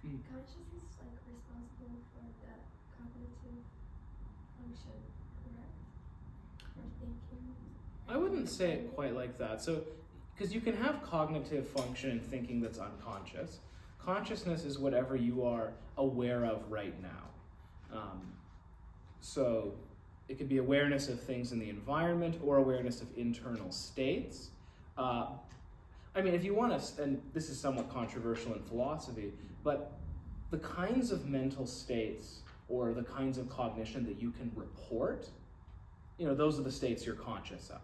Consciousness is like responsible for the cognitive function, correct? For thinking. I wouldn't say it quite like that. So, because you can have cognitive function and thinking that's unconscious. Consciousness is whatever you are aware of right now. So it could be awareness of things in the environment or awareness of internal states. I mean, if you want to, and this is somewhat controversial in philosophy, but the kinds of mental states or the kinds of cognition that you can report, those are the states you're conscious of.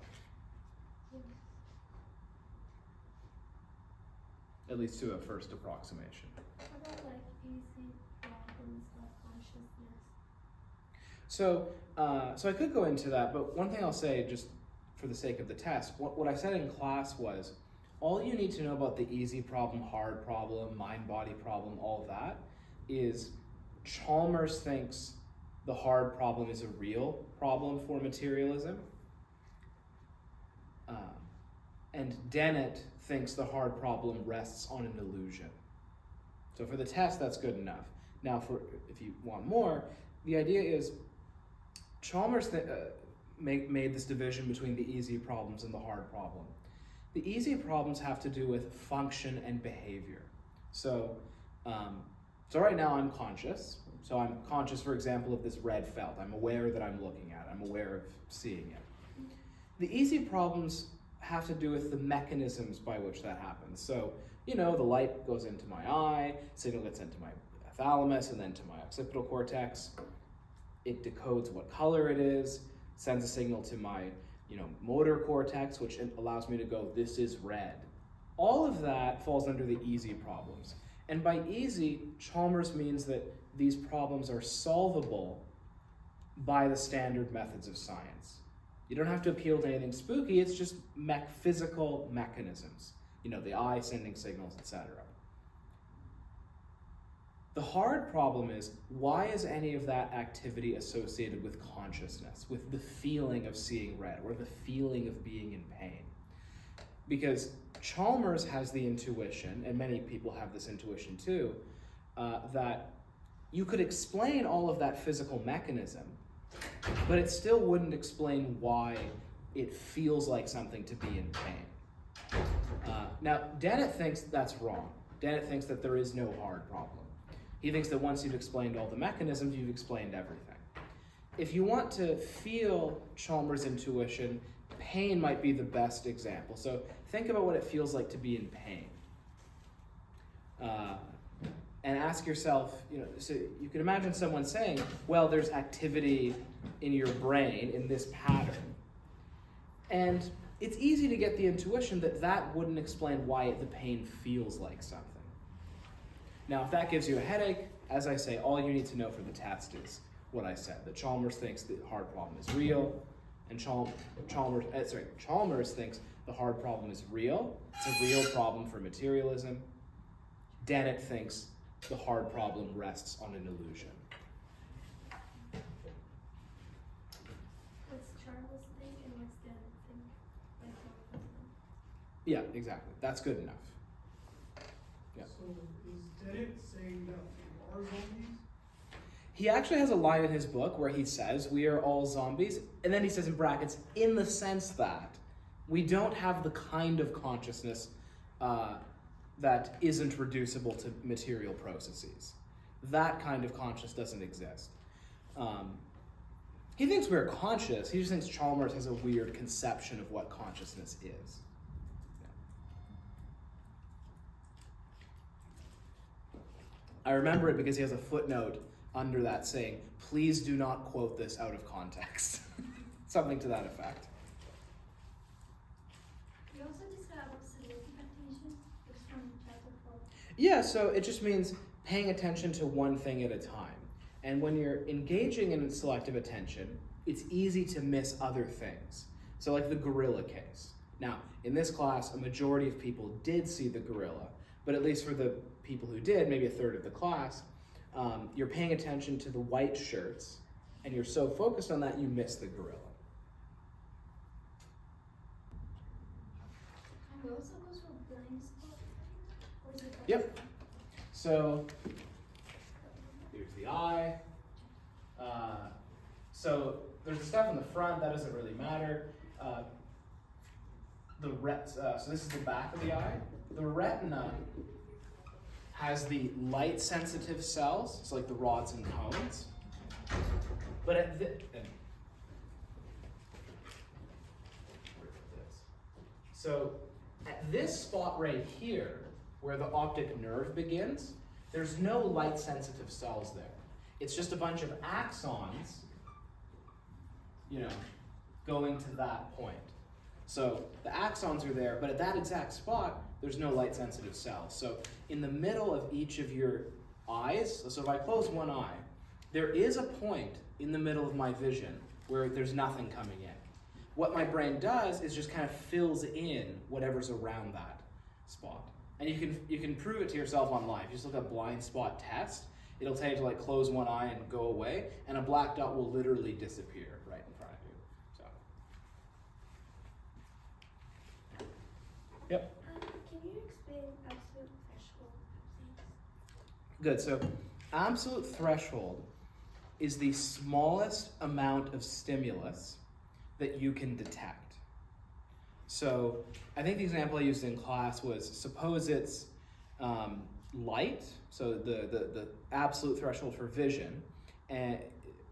At least to a first approximation. How about like easy problems of consciousness? So I could go into that, but one thing I'll say, just for the sake of the test, what I said in class was, all you need to know about the easy problem, hard problem, mind-body problem, all of that, is Chalmers thinks the hard problem is a real problem for materialism, and Dennett thinks the hard problem rests on an illusion. So for the test, that's good enough. Now, if you want more, the idea is Chalmers made this division between the easy problems and the hard problem. The easy problems have to do with function and behavior. So right now I'm conscious. So I'm conscious, for example, of this red felt. I'm aware that I'm looking at it. I'm aware of seeing it. The easy problems have to do with the mechanisms by which that happens. So, the light goes into my eye, signal gets into my thalamus and then to my occipital cortex. It decodes what color it is, sends a signal to my, motor cortex, which allows me to go, this is red. All of that falls under the easy problems. And by easy, Chalmers means that these problems are solvable by the standard methods of science. You don't have to appeal to anything spooky, it's just physical mechanisms. The eye sending signals, etc. The hard problem is, why is any of that activity associated with consciousness, with the feeling of seeing red, or the feeling of being in pain? Because Chalmers has the intuition, and many people have this intuition too, that you could explain all of that physical mechanism, but it still wouldn't explain why it feels like something to be in pain. Now, Dennett thinks that's wrong. Dennett thinks that there is no hard problem. He thinks that once you've explained all the mechanisms, you've explained everything. If you want to feel Chalmers' intuition, pain might be the best example. So think about what it feels like to be in pain. And ask yourself, so you can imagine someone saying, well, there's activity in your brain in this pattern. And it's easy to get the intuition that that wouldn't explain why the pain feels like something. Now, if that gives you a headache, as I say, all you need to know for the test is what I said, that Chalmers thinks the hard problem is real, and Chalmers thinks the hard problem is real. It's a real problem for materialism. Dennett thinks the hard problem rests on an illusion. What's Charles think and what's Dennett think? Yeah, exactly. That's good enough. Yeah. So is Dennett saying that we are zombies? He actually has a line in his book where he says, we are all zombies, and then he says in brackets, in the sense that we don't have the kind of consciousness that isn't reducible to material processes. That kind of consciousness doesn't exist. He thinks we're conscious, he just thinks Chalmers has a weird conception of what consciousness is. I remember it because he has a footnote under that saying, please do not quote this out of context. Something to that effect. You also describe selective attention, which from chapter 4. Yeah, so it just means paying attention to one thing at a time. And when you're engaging in selective attention, it's easy to miss other things. So like the gorilla case. Now, in this class, a majority of people did see the gorilla, but at least for the people who did, maybe a third of the class, you're paying attention to the white shirts, and you're so focused on that, you miss the gorilla. And it also goes for blind spot, or is it Yep. So the eye. So there's the stuff in the front, that doesn't really matter. So this is the back of the eye. The retina has the light sensitive cells, it's like the rods and cones. But at so at this spot right here, where the optic nerve begins, there's no light sensitive cells there. It's just a bunch of axons, going to that point. So the axons are there, but at that exact spot, there's no light sensitive cells. So in the middle of each of your eyes, so if I close one eye, there is a point in the middle of my vision where there's nothing coming in. What my brain does is just kind of fills in whatever's around that spot. And you can prove it to yourself online. If you just look up blind spot test, it'll tell you to like close one eye and go away, and a black dot will literally disappear right in front of you. So. Yep. Can you explain absolute threshold, please? Good. So, absolute threshold is the smallest amount of stimulus that you can detect. So I think the example I used in class was, suppose it's light, so the absolute threshold for vision, and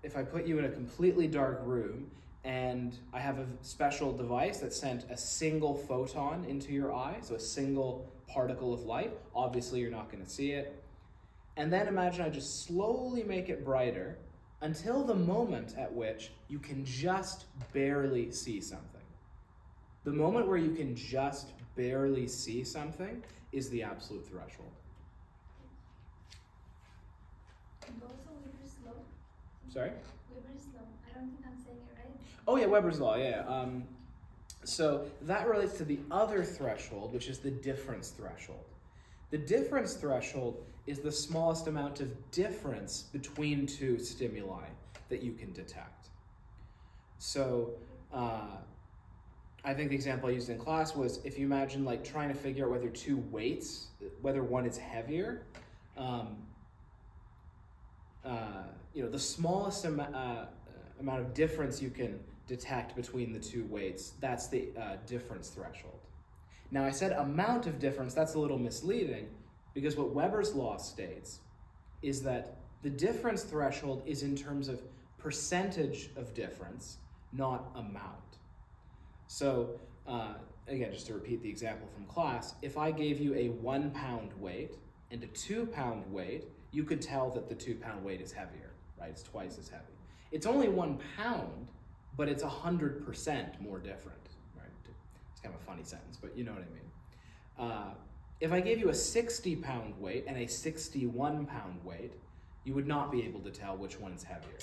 if I put you in a completely dark room and I have a special device that sent a single photon into your eye, so a single particle of light, obviously you're not going to see it. And then imagine I just slowly make it brighter until the moment at which you can just barely see something. The moment where you can just barely see something is the absolute threshold. And also Weber's law. Sorry? Weber's law. I don't think I'm saying it right. Oh yeah, Weber's law, yeah. So that relates to the other threshold, which is the difference threshold. The difference threshold is the smallest amount of difference between two stimuli that you can detect. So I think the example I used in class was, if you imagine like trying to figure out whether two weights, whether one is heavier, the smallest amount of difference you can detect between the two weights, that's the difference threshold. Now I said amount of difference, that's a little misleading, because what Weber's law states is that the difference threshold is in terms of percentage of difference, not amount. So again, just to repeat the example from class, if I gave you a 1 pound weight and a 2 pound weight, you could tell that the 2 pound weight is heavier, right? It's twice as heavy. It's only 1 pound, but it's 100% more different, right? It's kind of a funny sentence, but you know what I mean. If I gave you a 60 pound weight and a 61 pound weight, you would not be able to tell which one is heavier.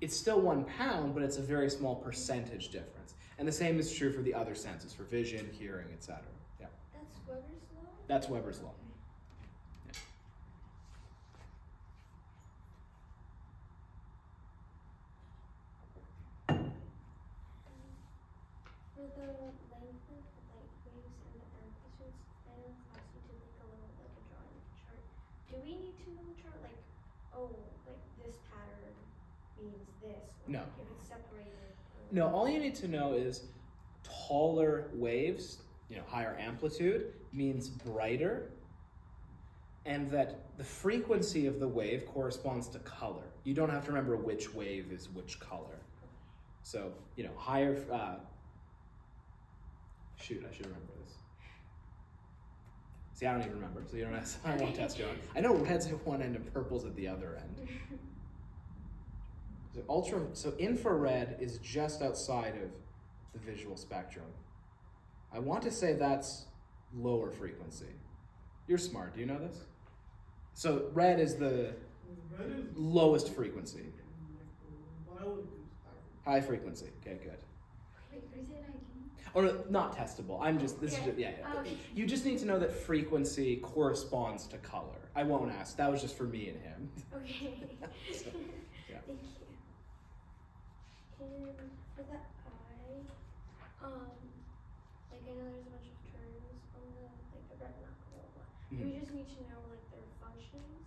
It's still 1 pound, but it's a very small percentage difference. And the same is true for the other senses, for vision, hearing, etc. Yeah. That's Weber's law? That's Weber's law. Yeah. For the length of light waves and the amplitudes, I know in class we did like a little like a drawing chart. Do we need to know the chart? Like, oh, like this pattern means this. Or No. Like if it's separated. No, all you need to know is taller waves, higher amplitude, means brighter, and that the frequency of the wave corresponds to color. You don't have to remember which wave is which color. So, higher, shoot, I should remember this. See, I don't even remember, so you don't have to, I won't test you on. I know red's at one end and purple's at the other end. So infrared is just outside of the visual spectrum. I want to say that's lower frequency. You're smart, do you know this? So red is the lowest frequency. Violet is High frequency, okay, good. Wait, is it again? Or no, not testable, is just, yeah. Okay. You just need to know that frequency corresponds to color. I won't ask, that was just for me and him. Okay. So, yeah. Thank you. And for the eye, like I know there's a bunch of terms on the retina, blah blah blah. Do we just need to know like their functions,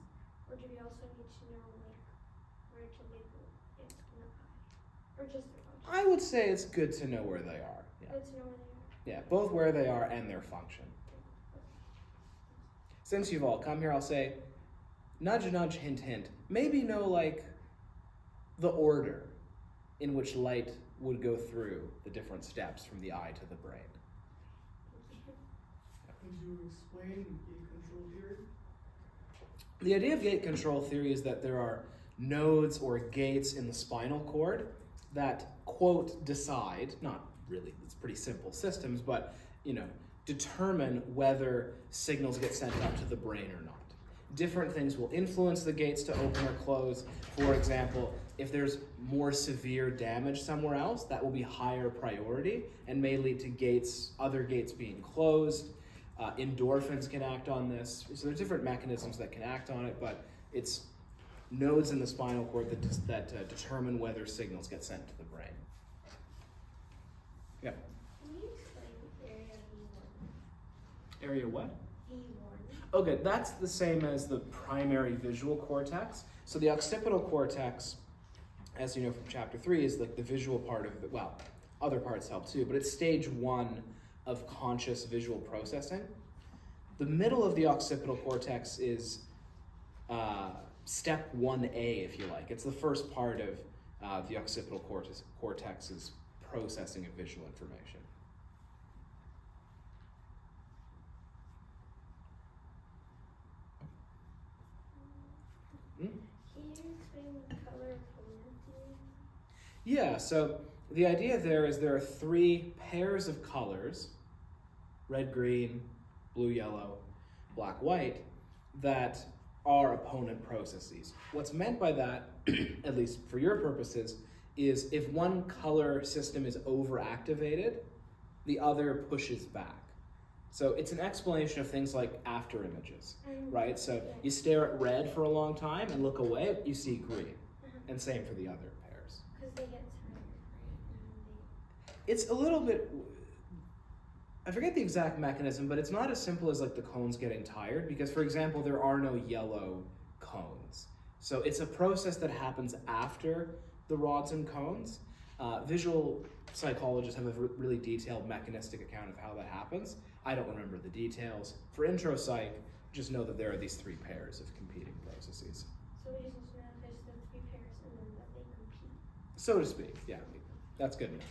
Or do we also need to know like where to label it in the eye? Or just their function? I would say it's good to know where they are. Yeah. Good to know where they are. Yeah, both where they are and their function. Since you've all come here, I'll say, nudge, nudge, hint, hint. Maybe know like the order in which light would go through the different steps from the eye to the brain. Could you explain gate control theory? The idea of gate control theory is that there are nodes or gates in the spinal cord that, quote, decide, not really, it's pretty simple systems, but, determine whether signals get sent up to the brain or not. Different things will influence the gates to open or close. For example, if there's more severe damage somewhere else, that will be higher priority and may lead to other gates being closed. Endorphins can act on this. So there's different mechanisms that can act on it, but it's nodes in the spinal cord that determine whether signals get sent to the brain. Yeah. Can you explain area V1? Area what? V1. Okay, that's the same as the primary visual cortex. So the occipital cortex, as you know from chapter 3, is like the visual part of the, well, other parts help too, but it's stage 1 of conscious visual processing. The middle of the occipital cortex is step 1A, if you like. It's the first part of the occipital cortex's processing of visual information. Can you explain the color opponent theory? Yeah, so the idea there is there are 3 pairs of colors, red, green, blue, yellow, black, white, that are opponent processes. What's meant by that, at least for your purposes, is if one color system is overactivated, the other pushes back. So it's an explanation of things like after images, right? So you stare at red for a long time and look away, you see green. And same for the other pairs. Because they get tired, right? It's a little bit, I forget the exact mechanism, but it's not as simple as like the cones getting tired, because for example, there are no yellow cones. So it's a process that happens after the rods and cones. Visual psychologists have a really detailed mechanistic account of how that happens. I don't remember the details. For intro psych, just know that there are these 3 pairs of competing processes. So we just need to know if there's the 3 pairs and then that they compete. So to speak, yeah, that's good enough.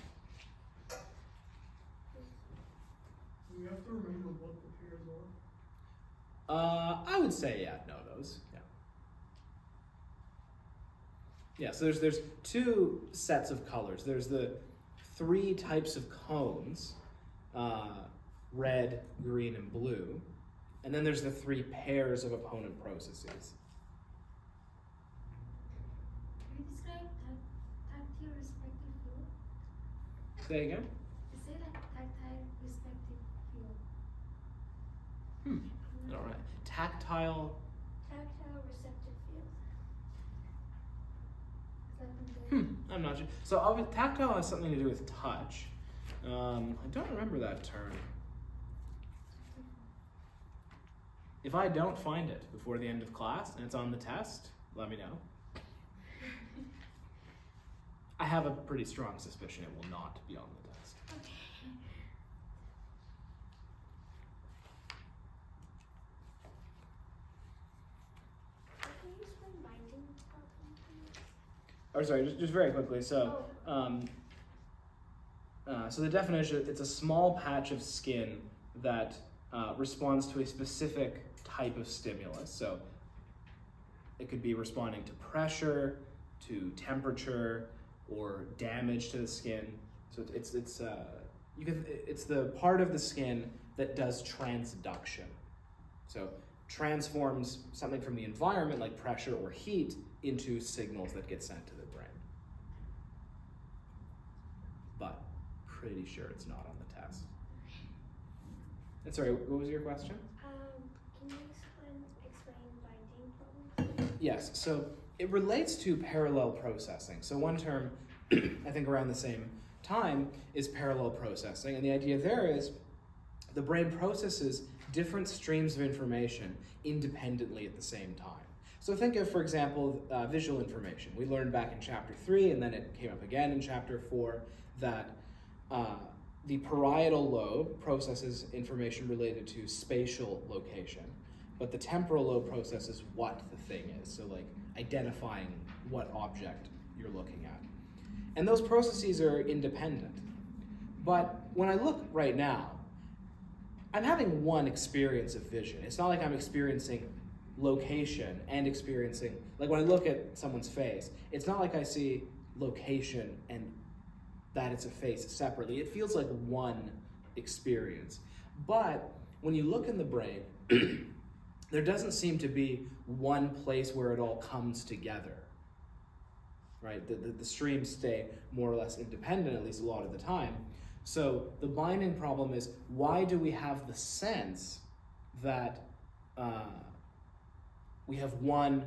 We have to remember what the pairs are. I would say, yeah, know those, yeah. Yeah, so there's 2 sets of colors. There's the 3 types of cones, red, green, and blue. And then there's the 3 pairs of opponent processes. Can you describe tactile respective field? Say again? Is it a tactile respective field? All right. Tactile. Tactile receptive field. Is that one there? I'm not sure. So tactile has something to do with touch. I don't remember that term. If I don't find it before the end of class and it's on the test, let me know. I have a pretty strong suspicion it will not be on the test. Okay. Can you explain binding properties? Or sorry, just very quickly. So, so the definition: it's a small patch of skin that responds to a specific type of stimulus. So it could be responding to pressure, to temperature, or damage to the skin. So it's the part of the skin that does transduction. So transforms something from the environment like pressure or heat into signals that get sent to the brain. But pretty sure it's not on the test. And sorry, what was your question? Can you explain binding problems? Yes, so it relates to parallel processing. So one term, I think around the same time, is parallel processing. And the idea there is the brain processes different streams of information independently at the same time. So think of, for example, visual information. We learned back in chapter 3, and then it came up again in chapter 4, that the parietal lobe processes information related to spatial location, but the temporal lobe processes what the thing is, so like identifying what object you're looking at. And those processes are independent. But when I look right now, I'm having one experience of vision. It's not like I'm experiencing location and experiencing, like when I look at someone's face, it's not like I see location and that it's a face separately. It feels like one experience. But when you look in the brain, there doesn't seem to be one place where it all comes together, right? The streams stay more or less independent, at least a lot of the time. So the binding problem is, why do we have the sense that we have one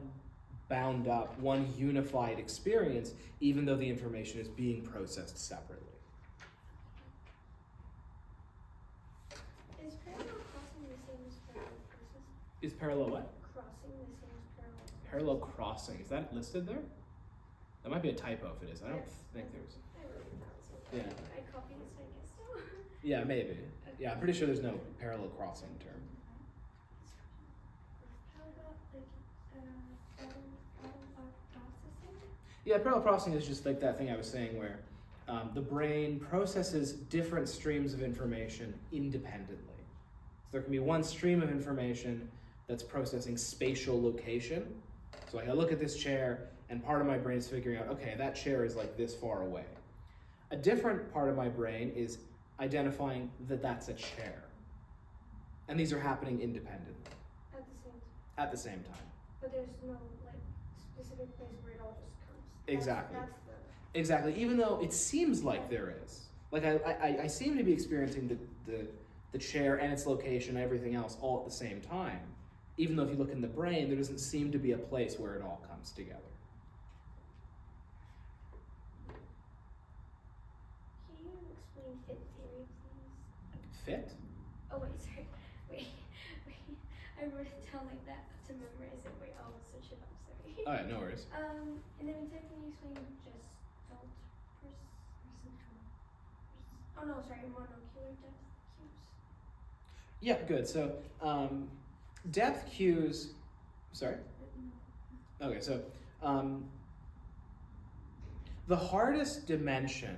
bound up, one unified experience, even though the information is being processed separately? Is parallel crossing the same as parallel process? Is parallel what? Crossing the same as parallel process? Parallel crossing, is that listed there? That might be a typo if it is. I don't think there's. I wrote it down, so Yeah. I copied it, so I guess so. Yeah, maybe. Yeah, I'm pretty sure there's no parallel crossing term. How about like parallel processing? Yeah, parallel processing is just like that thing I was saying where the brain processes different streams of information independently. So there can be one stream of information that's processing spatial location. So like I look at this chair and part of my brain is figuring out, okay, that chair is like this far away. A different part of my brain is identifying that that's a chair. And these are happening independently At the same time. at the same time. But there's no like specific place where it all just comes. Exactly. That's the Exactly, even though it seems like there is. Like I seem to be experiencing the chair and its location and everything else all at the same time. Even though if you look in the brain, there doesn't seem to be a place where it all comes together. Can you explain fit theory, please? Fit? Oh wait, sorry. Wait. I wrote it down like that to memorize it. Wait, I'll search it up, sorry. Oh yeah, no worries. In the meantime, can you explain gestalt perceptual? Oh no, sorry, monocular depth cues. Yeah, good. So depth cues, sorry? Okay, so the hardest dimension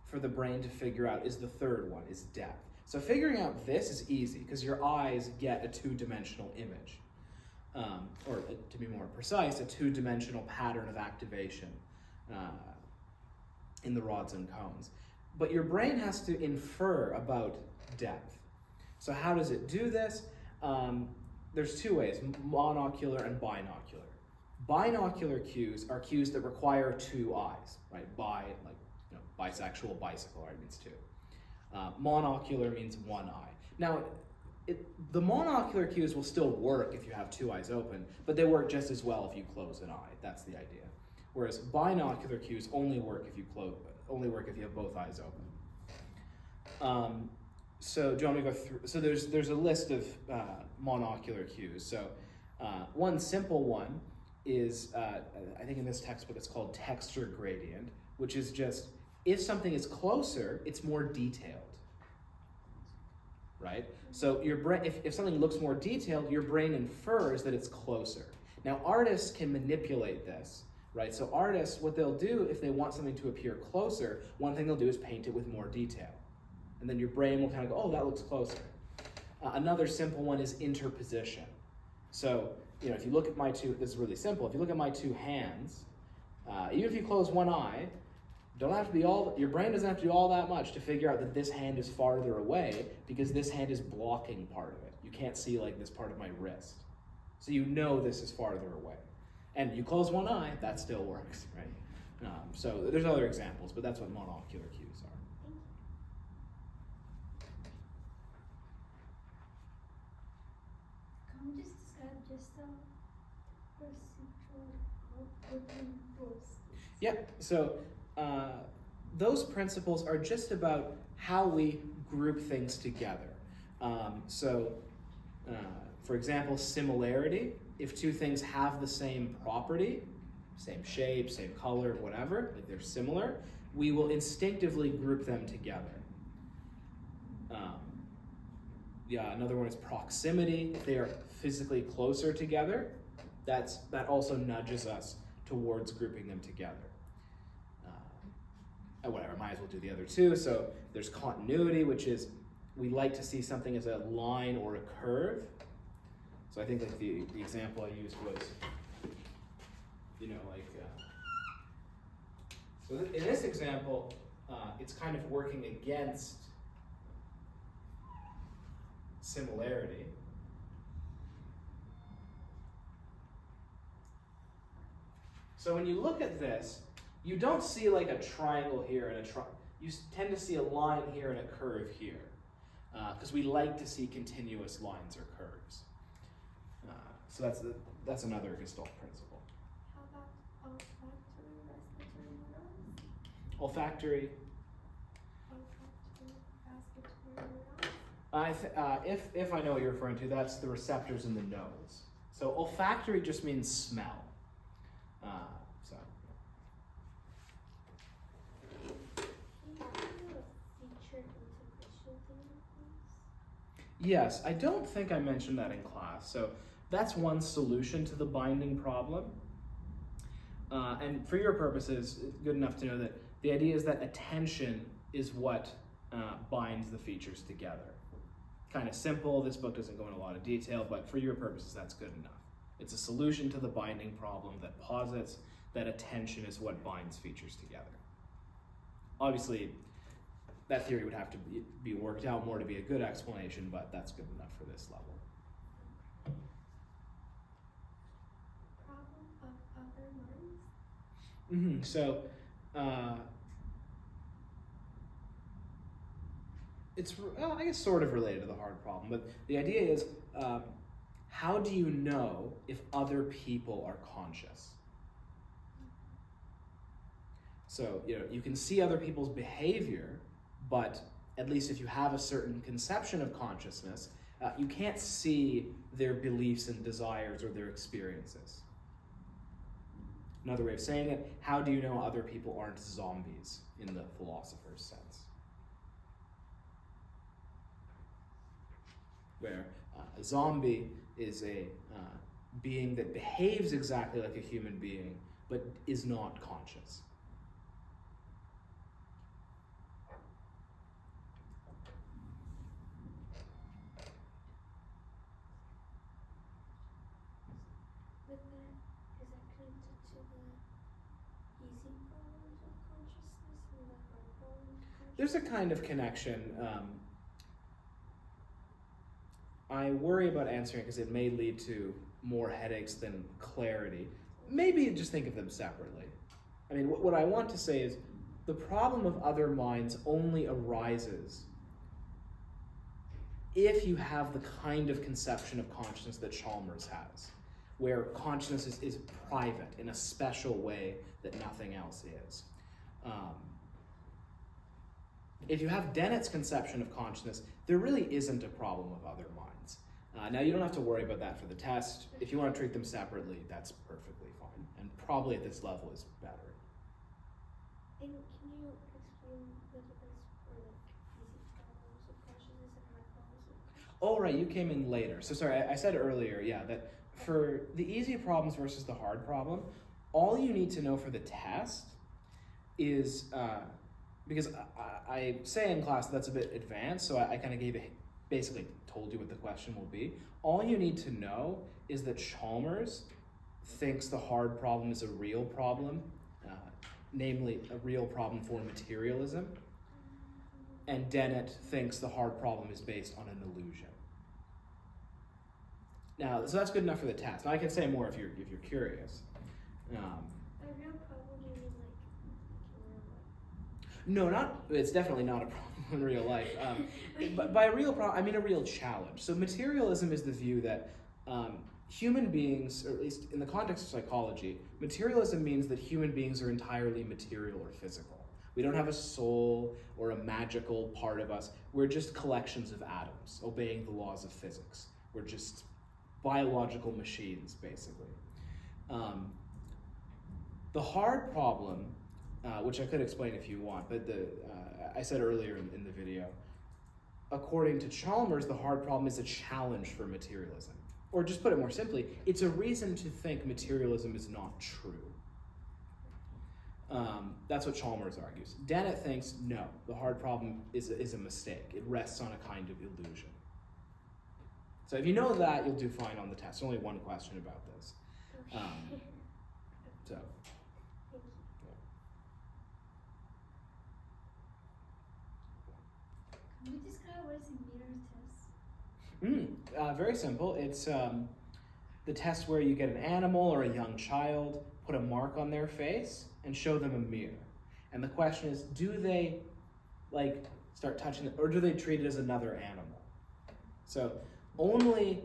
for the brain to figure out is the third one, is depth. So figuring out this is easy because your eyes get a two-dimensional image. Or to be more precise, a two-dimensional pattern of activation in the rods and cones. But your brain has to infer about depth. So how does it do this? There's two ways, monocular and binocular. Binocular cues are cues that require two eyes, right? Bisexual, bicycle, right, means two. Monocular means one eye. Now, the monocular cues will still work if you have two eyes open, but they work just as well if you close an eye. That's the idea. Whereas binocular cues only work if you have both eyes open. So do you want me to go through? So there's a list of monocular cues. So one simple one is, I think in this textbook it's called texture gradient, which is just if something is closer, it's more detailed. Right? So your brain, if something looks more detailed, your brain infers that it's closer. Now artists can manipulate this, right? So artists, what they'll do if they want something to appear closer, one thing they'll do is paint it with more detail. And then your brain will kind of go, oh, that looks closer. Another simple one is interposition. So, if you look at my two, this is really simple. If you look at my two hands, even if you close one eye, your brain doesn't have to do all that much to figure out that this hand is farther away because this hand is blocking part of it. You can't see like this part of my wrist. So you know this is farther away. And you close one eye, that still works, right? So there's other examples, but that's what monocular cues are. Can you just describe gestalt perceptual principles? Yeah, so those principles are just about how we group things together. For example, similarity. If two things have the same property, same shape, same color, whatever, like they're similar, we will instinctively group them together. Another one is proximity. If they are physically closer together, that also nudges us towards grouping them together. Whatever, might as well do the other two. So there's continuity, which is we like to see something as a line or a curve. So I think like the example I used was, so in this example, it's kind of working against similarity. So when you look at this, you don't see like a triangle here and you tend to see a line here and a curve here, because we like to see continuous lines or curves. So that's another Gestalt principle. How about olfactory, respiratory neurons? Olfactory. Olfactory, respiratory neurons? If I know what you're referring to, that's the receptors in the nose. So olfactory just means smell. Yes, I don't think I mentioned that in class. So that's one solution to the binding problem. And for your purposes, it's good enough to know that the idea is that attention is what binds the features together. Kind of simple, this book doesn't go into a lot of detail, but for your purposes, that's good enough. It's a solution to the binding problem that posits that attention is what binds features together. Obviously, that theory would have to be worked out more to be a good explanation, but that's good enough for this level. Problem of other minds? So, it's, well, I guess sort of related to the hard problem, but the idea is, how do you know if other people are conscious? So, you can see other people's behavior, but at least if you have a certain conception of consciousness, you can't see their beliefs and desires or their experiences. Another way of saying it, how do you know other people aren't zombies in the philosopher's sense? Where a zombie is a being that behaves exactly like a human being, but is not conscious. Is that connected to the easy problems of consciousness and the hard problems of consciousness? There's a kind of connection. I worry about answering it because it may lead to more headaches than clarity. Maybe just think of them separately. I mean, what I want to say is the problem of other minds only arises if you have the kind of conception of consciousness that Chalmers has, where consciousness is private in a special way that nothing else is. If you have Dennett's conception of consciousness, there really isn't a problem of other minds. Now, you don't have to worry about that for the test. If you want to treat them separately, that's perfectly fine, and probably at this level is better. And can you explain the difference for easy problems of consciousness and hard problems of consciousness? Oh, right, you came in later. So sorry, I said earlier, that for the easy problems versus the hard problem, all you need to know for the test is, because I say in class that's a bit advanced, so I kind of basically told you what the question will be. All you need to know is that Chalmers thinks the hard problem is a real problem, namely a real problem for materialism, and Dennett thinks the hard problem is based on an illusion. Now, so that's good enough for the test. Now, I can say more if you're curious. A real problem, you mean like No, it's definitely not a problem in real life. But by a real problem, I mean a real challenge. So materialism is the view that human beings, or at least in the context of psychology, materialism means that human beings are entirely material or physical. We don't have a soul or a magical part of us. We're just collections of atoms, obeying the laws of physics. We're just biological machines, basically. The hard problem, which I could explain if you want, but I said earlier in the video, according to Chalmers, the hard problem is a challenge for materialism. Or just put it more simply, it's a reason to think materialism is not true. That's what Chalmers argues. Dennett thinks, no, the hard problem is a mistake. It rests on a kind of illusion. So if you know that, you'll do fine on the test. Only one question about this. So. Can you describe what is a mirror test? Very simple. It's the test where you get an animal or a young child, put a mark on their face, and show them a mirror. And the question is, do they start touching it, or do they treat it as another animal? So only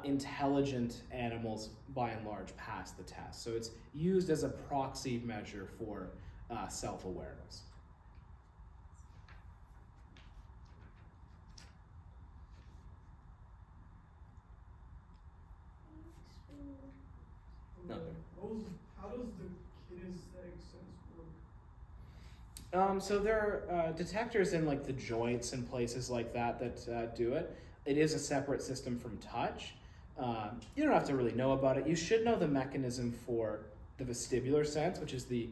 intelligent animals, by and large, pass the test. So it's used as a proxy measure for self-awareness. How does the kinesthetic sense work? So there are detectors in the joints and places like that do it. It is a separate system from touch. You don't have to really know about it. You should know the mechanism for the vestibular sense, which is the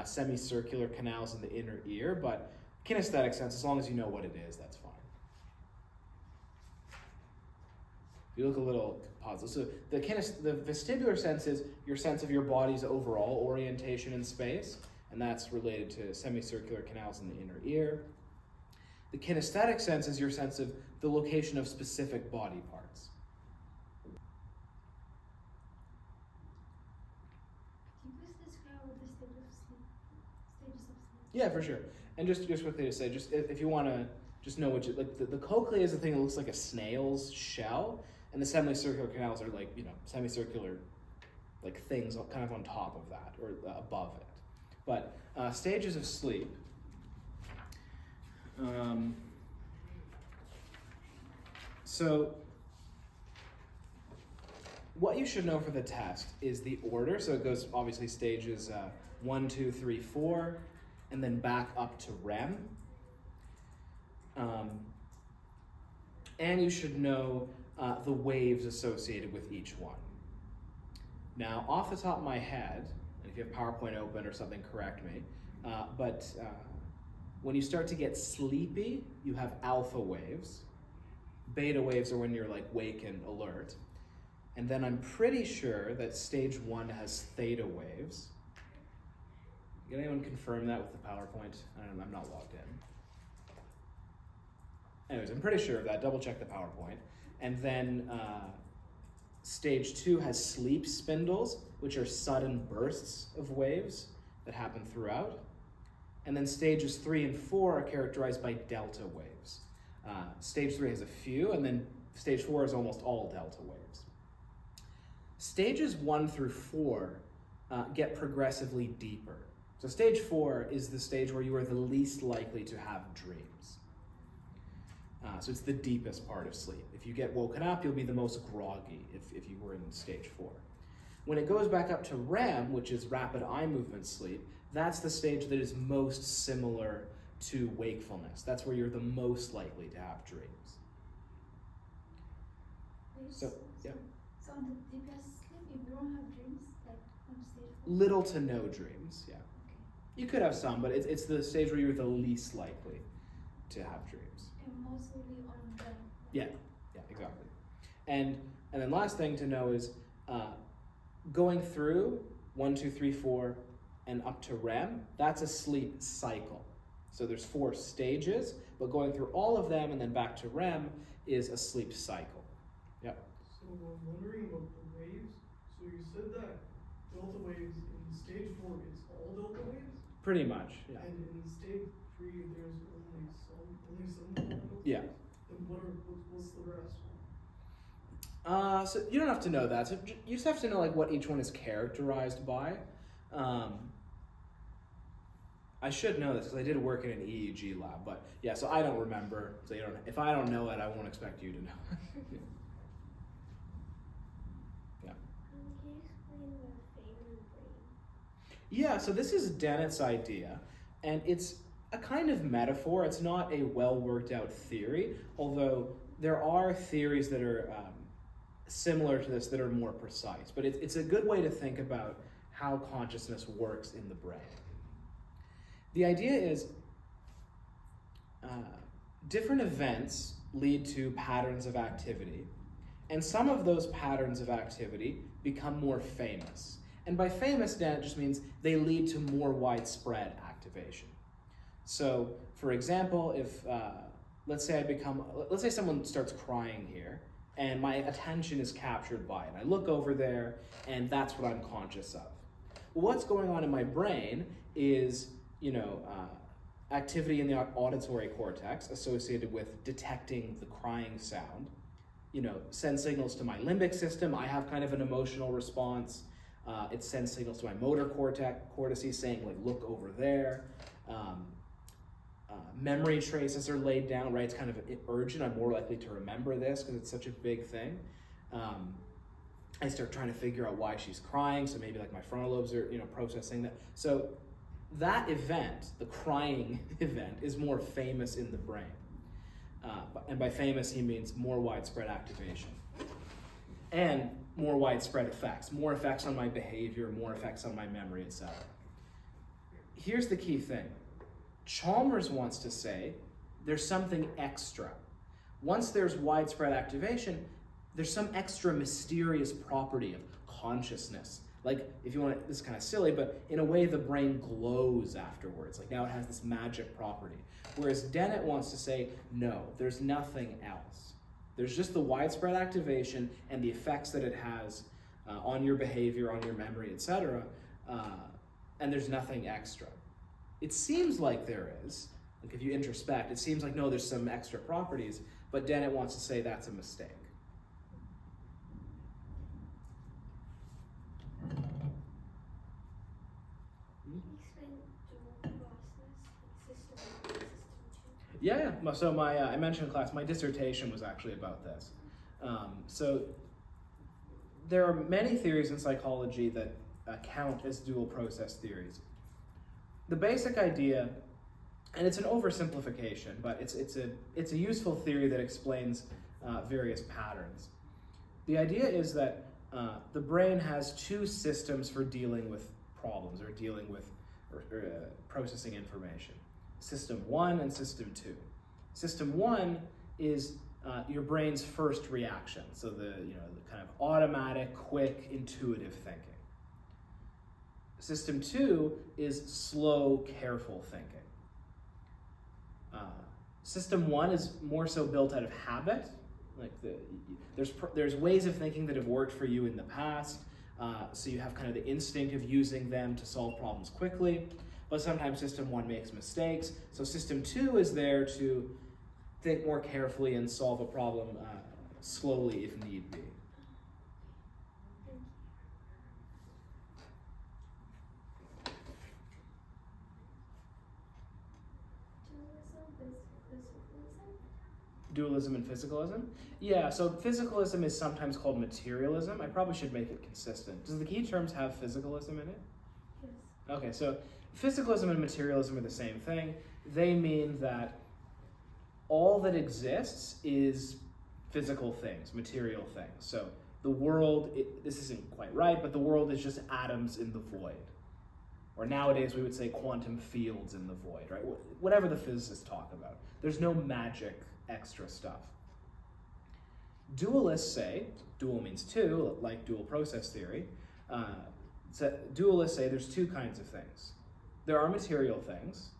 semicircular canals in the inner ear, but kinesthetic sense, as long as you know what it is, that's fine. If you look a little positive. So the vestibular sense is your sense of your body's overall orientation in space, and that's related to semicircular canals in the inner ear. The kinesthetic sense is your sense of the location of specific body parts. Can you please describe what the stages of sleep? Yeah, for sure. And just quickly to say, just if you want to just know what the cochlea is the thing that looks like a snail's shell, and the semicircular canals are semicircular things kind of on top of that or above it. But stages of sleep. So what you should know for the test is the order. So it goes obviously stages 1, 2, 3, 4, and then back up to REM. And you should know the waves associated with each one. Now, off the top of my head, and if you have PowerPoint open or something, correct me, but when you start to get sleepy, you have alpha waves. Beta waves are when you're wake and alert. And then I'm pretty sure that stage 1 has theta waves. Can anyone confirm that with the PowerPoint? I'm not logged in. Anyways, I'm pretty sure of that. Double check the PowerPoint. And then stage 2 has sleep spindles, which are sudden bursts of waves that happen throughout. And then stages 3 and 4 are characterized by delta waves. Stage 3 has a few, and then stage 4 is almost all delta waves. Stages 1 through 4 get progressively deeper. So stage 4 is the stage where you are the least likely to have dreams. So it's the deepest part of sleep. If you get woken up, you'll be the most groggy if you were in stage 4. When it goes back up to REM, which is rapid eye movement sleep, that's the stage that is most similar to wakefulness. That's where you're the most likely to have dreams. So, yeah. So on the deepest sleep, you don't have dreams, on stage 4? Little to no dreams, yeah. Okay. You could have some, but it's the stage where you're the least likely to have dreams. And mostly on REM. Yeah, exactly. And then last thing to know is going through 1, 2, 3, 4, and up to REM, that's a sleep cycle. So there's 4 stages, but going through all of them and then back to REM is a sleep cycle. Yep. So I'm wondering about the waves. So you said that delta waves in stage 4, it's all delta waves? Pretty much, yeah. And in stage 3, there's only some delta waves? Yeah. Then what's the rest? So you don't have to know that. So you just have to know what each one is characterized by. I should know this because I did work in an EEG lab, but yeah, so I don't remember. So if I don't know it, I won't expect you to know. Yeah, so this is Dennett's idea, and it's a kind of metaphor. It's not a well worked out theory, although there are theories that are similar to this that are more precise. But it's a good way to think about how consciousness works in the brain. The idea is different events lead to patterns of activity, and some of those patterns of activity become more famous. And by famous, Dan, it just means they lead to more widespread activation. So, for example, if let's say someone starts crying here, and my attention is captured by it. I look over there, and that's what I'm conscious of. Well, what's going on in my brain is, activity in the auditory cortex associated with detecting the crying sound. Sends signals to my limbic system. I have kind of an emotional response. It sends signals to my motor cortices saying, like, look over there. Memory traces are laid down, right? It's kind of urgent. I'm more likely to remember this because it's such a big thing. I start trying to figure out why she's crying, so maybe like my frontal lobes are, processing that. So that event, the crying event, is more famous in the brain. And by famous, he means more widespread activation. And more widespread effects. More effects on my behavior, more effects on my memory, etc. Here's the key thing. Chalmers wants to say there's something extra. Once there's widespread activation, there's some extra mysterious property of consciousness. Like, if you want to, this is kind of silly, but in a way the brain glows afterwards. Like, now it has this magic property. Whereas Dennett wants to say, no, there's nothing else. There's just the widespread activation and the effects that it has on your behavior, on your memory, etc. And there's nothing extra. It seems like there is. Like, if you introspect, it seems like, no, there's some extra properties, but Dennett wants to say that's a mistake. Yeah. So I mentioned in class, my dissertation was actually about this. So there are many theories in psychology that count as dual process theories. The basic idea, and it's an oversimplification, but it's a useful theory that explains various patterns. The idea is that the brain has two systems for dealing with problems or dealing with processing information. System 1 and System 2. System 1 is your brain's first reaction, so the kind of automatic, quick, intuitive thinking. System 2 is slow, careful thinking. System 1 is more so built out of habit. Like there's ways of thinking that have worked for you in the past, so you have kind of the instinct of using them to solve problems quickly. But sometimes System 1 makes mistakes, so System 2 is there to think more carefully and solve a problem slowly if need be. Dualism and physicalism? Yeah, so physicalism is sometimes called materialism. I probably should make it consistent. Does the key terms have physicalism in it? Yes. Okay, so physicalism and materialism are the same thing. They mean that all that exists is physical things, material things. So the world, this isn't quite right, but the world is just atoms in the void. Or nowadays we would say quantum fields in the void, right? Whatever the physicists talk about. There's no magic extra stuff. Dualists say, dual means two, like dual process theory. Dualists say there's two kinds of things. There are material things,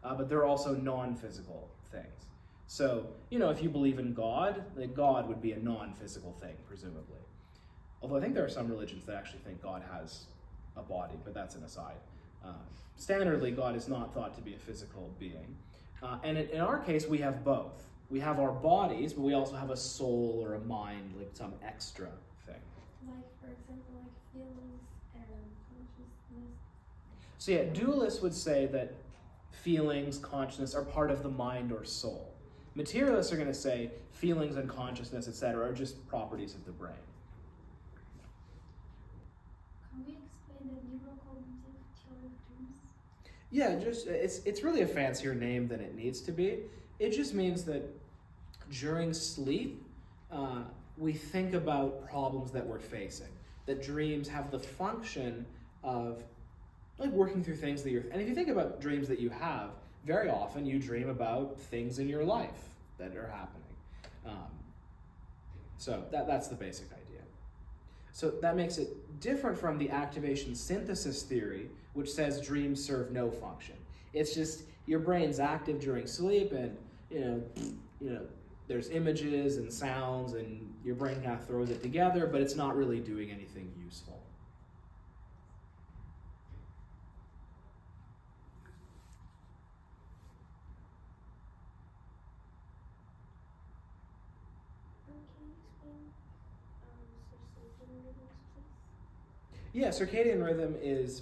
but there are also non-physical things. So, if you believe in God, then God would be a non-physical thing, presumably. Although I think there are some religions that actually think God has a body, but that's an aside. Standardly, God is not thought to be a physical being. And in our case, we have both. We have our bodies, but we also have a soul or a mind, like some extra thing. Like, for example, like feelings and consciousness. So yeah, dualists would say that feelings, consciousness are part of the mind or soul. Materialists are going to say feelings and consciousness, etc., are just properties of the brain. Can we explain the neurocognitive theory of dreams? Yeah, just it's really a fancier name than it needs to be. It just means that during sleep, we think about problems that we're facing. That dreams have the function of like working through things that you're. And if you think about dreams that you have, very often you dream about things in your life that are happening. So that's the basic idea. So that makes it different from the activation synthesis theory, which says dreams serve no function. It's just your brain's active during sleep, and you know, there's images and sounds, and your brain kind of throws it together, but it's not really doing anything useful. Yeah, circadian rhythm is,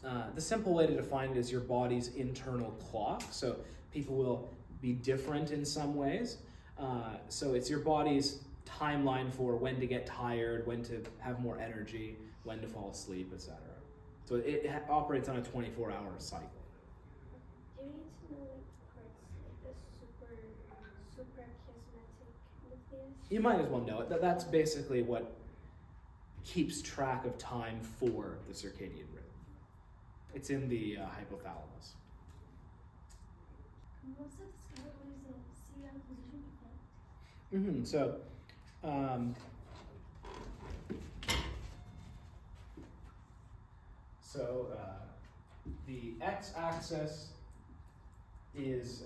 the simple way to define it is your body's internal clock. So people will be different in some ways. So it's your body's timeline for when to get tired, when to have more energy, when to fall asleep, etc. So it operates on a 24-hour cycle. Do you need to know like parts like the suprachiasmatic nucleus? You might as well know it. That's basically what keeps track of time for the circadian rhythm. It's in the hypothalamus. And also describe what is a serial position effect? So the x-axis is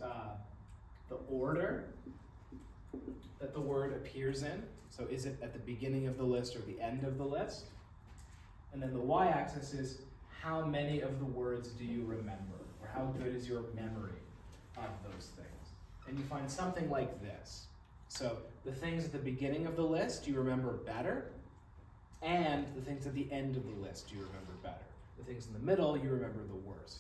the order that the word appears in. So is it at the beginning of the list or the end of the list? And then the y-axis is how many of the words do you remember, or how good is your memory of those things? And you find something like this. So the things at the beginning of the list you remember better, and the things at the end of the list you remember better. The things in the middle you remember the worst.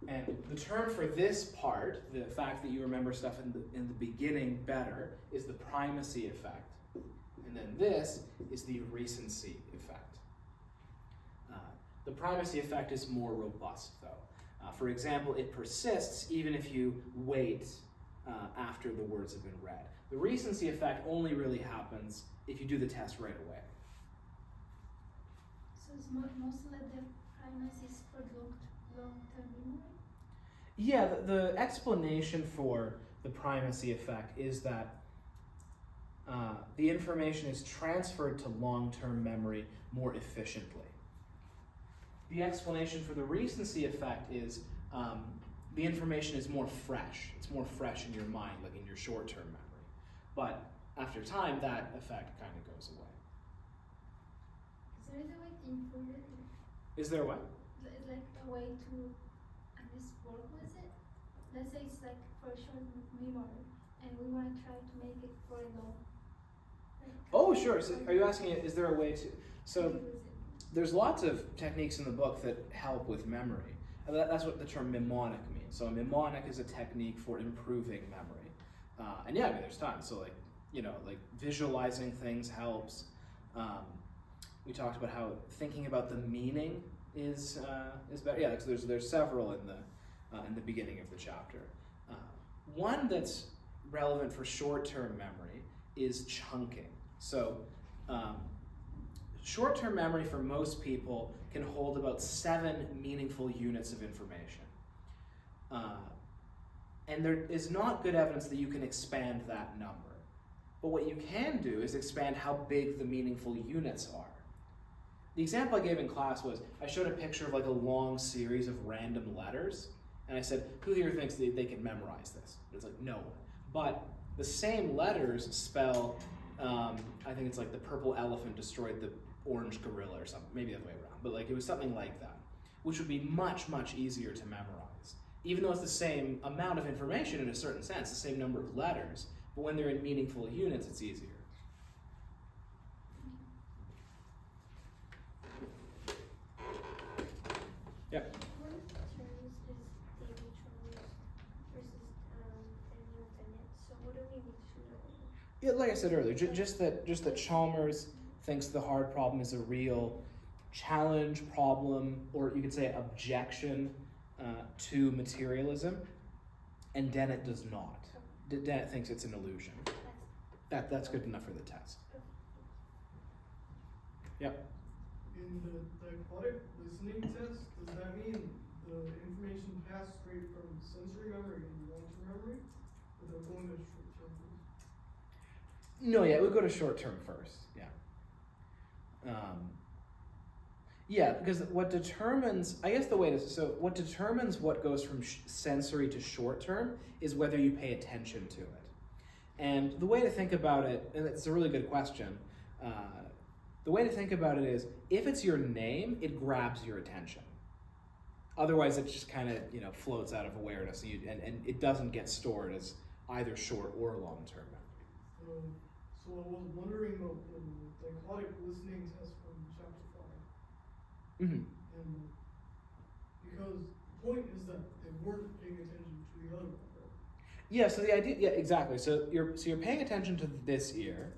And the term for this part, the fact that you remember stuff in the beginning better, is the primacy effect. And then this is the recency effect. The primacy effect is more robust, though. For example, it persists even if you wait after the words have been read. The recency effect only really happens if you do the test right away. So it's mostly the primacy is for long-term memory? Yeah, the explanation for the primacy effect is that the information is transferred to long-term memory more efficiently. The explanation for the recency effect is the information is more fresh. It's more fresh in your mind, like in your short-term memory. But after time, that effect kind of goes away. Is there a way to improve it? Is there a what? Is like a way to at least work with it? Let's say it's like for a short memory, and we want to try to make it for a long. Oh, sure. So are you asking, is there a way to? So Use it. there's lots of techniques in the book that help with memory. That's what the term mnemonic means. So a mnemonic is a technique for improving memory. And yeah, I mean, there's tons. So like, like visualizing things helps. We talked about how thinking about the meaning is better. Yeah, so there's several in the beginning of the chapter. One that's relevant for short-term memory is chunking. So short-term memory for most people can hold about 7 meaningful units of information. And there is not good evidence that you can expand that number. But what you can do is expand how big the meaningful units are. The example I gave in class was, I showed a picture of like a long series of random letters, and I said, who here thinks they can memorize this? And it's like, no one. But the same letters spell, I think it's like the purple elephant destroyed the orange gorilla or something, maybe the other way around, but like it was something like that, which would be much, much easier to memorize. Even though it's the same amount of information in a certain sense, the same number of letters, but when they're in meaningful units, it's easier. Yep. What terms is David Charles versus Daniel Dennett? So what do we need to know? Yeah, like I said earlier, just that Chalmers thinks the hard problem is a real challenge, problem, or you could say objection to materialism, and Dennett does not. Dennett thinks it's an illusion. That's good enough for the test. Yep. In the dichotic listening test, does that mean the information passed straight from sensory memory and long-term memory, without going to short-term first? No, yeah, it would go to short term first. Yeah. Yeah, because what determines, I guess the way to, so what determines what goes from sensory to short term is whether you pay attention to it. And the way to think about it, and it's a really good question, the way to think about it is, if it's your name, it grabs your attention. Otherwise, it just kind of, floats out of awareness, and it doesn't get stored as either short or long-term memory. So I was wondering about the dichotic listening test from chapter 5. Mm-hmm. And because the point is that they weren't paying attention to the other one, right? Yeah, so the idea, yeah, exactly. So you're paying attention to this ear.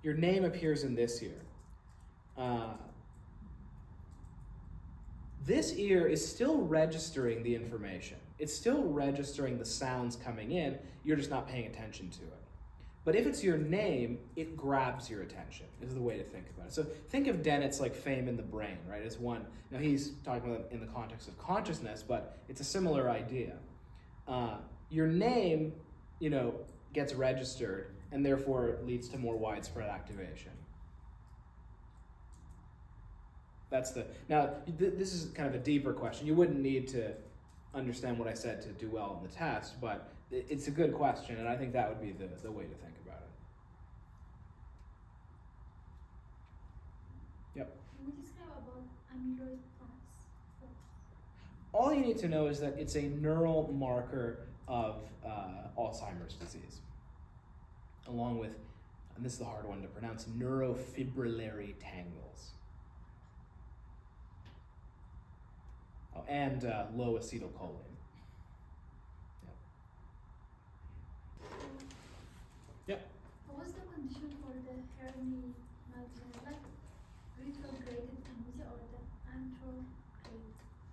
Your name appears in this ear. This ear is still registering the information. It's still registering the sounds coming in. You're just not paying attention to it. But if it's your name, it grabs your attention, is the way to think about it. So think of Dennett's like fame in the brain, right, as one. Now he's talking about it in the context of consciousness, but it's a similar idea. Your name, gets registered, and therefore leads to more widespread activation. That's this is kind of a deeper question. You wouldn't need to understand what I said to do well in the test, but it's a good question, and I think that would be the way to think about it. Yep. Can we describe about amyloid plaques first? All you need to know is that it's a neural marker of Alzheimer's disease, along with, and this is the hard one to pronounce, neurofibrillary tangles. Oh, and low acetylcholine. Yep. What was the condition for the Hermie malady? Like retrograded amnesia or the antrograde?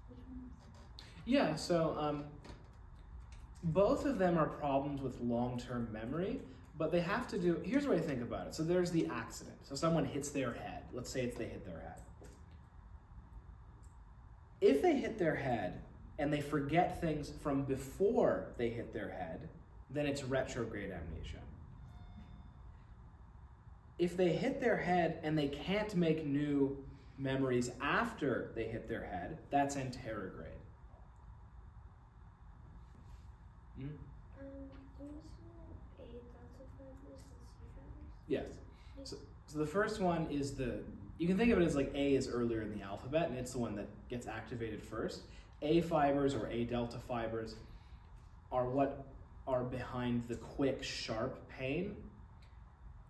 Which one was it? Yeah, so both of them are problems with long-term memory, but they have to do, here's what I think about it. So there's the accident. So someone hits their head. Let's say they hit their head. If they hit their head and they forget things from before they hit their head, then it's retrograde amnesia. If they hit their head and they can't make new memories after they hit their head, that's anterograde. Do you know A delta fibers and C fibers? Yes. So the first one is you can think of it as like A is earlier in the alphabet, and it's the one that gets activated first. A fibers or A delta fibers are what are behind the quick, sharp pain,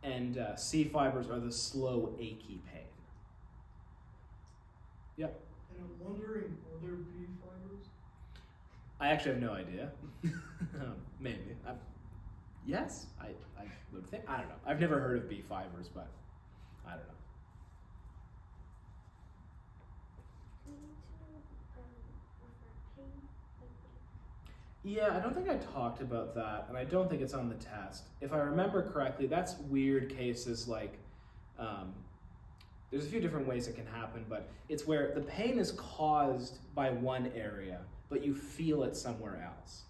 and C fibers are the slow, achy pain. Yep. And I'm wondering, are there B fibers? I actually have no idea. Maybe. Yes, I would think. I don't know. I've never heard of B fibers, but I don't know. Do you need to refer pain? Yeah, I don't think I talked about that, and I don't think it's on the test. If I remember correctly, that's weird cases like, there's a few different ways it can happen, but it's where the pain is caused by one area, but you feel it somewhere else.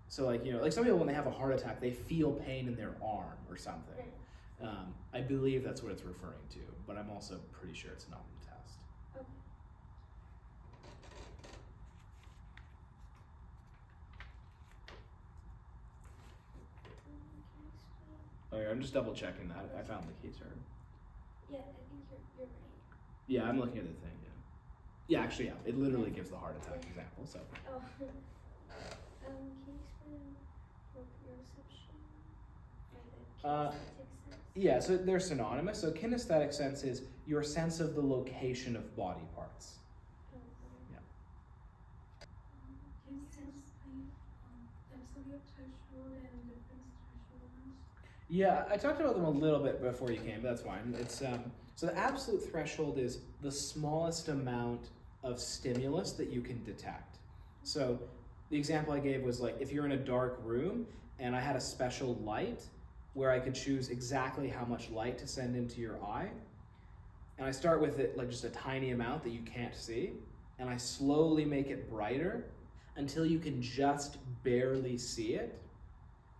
So like, like some people when they have a heart attack, they feel pain in their arm or something. I believe that's what it's referring to, but I'm also pretty sure it's not on the test. Okay. Can you explain? Oh yeah, I'm just double checking that. I found the key term. Yeah, I think you're right. Yeah, I'm looking at the thing, yeah. Yeah, actually, yeah, it literally gives the heart attack example, so. Oh. Can you explain proprioception? Or the kinesthetic sense? Yeah, so they're synonymous. So kinesthetic sense is your sense of the location of body parts. Oh, okay. Can you sense pain? Absolute threshold and reference threshold? Yeah, I talked about them a little bit before you came, but that's fine. It's so the absolute threshold is the smallest amount of stimulus that you can detect. So the example I gave was like if you're in a dark room and I had a special light where I could choose exactly how much light to send into your eye, and I start with it like just a tiny amount that you can't see, and I slowly make it brighter until you can just barely see it.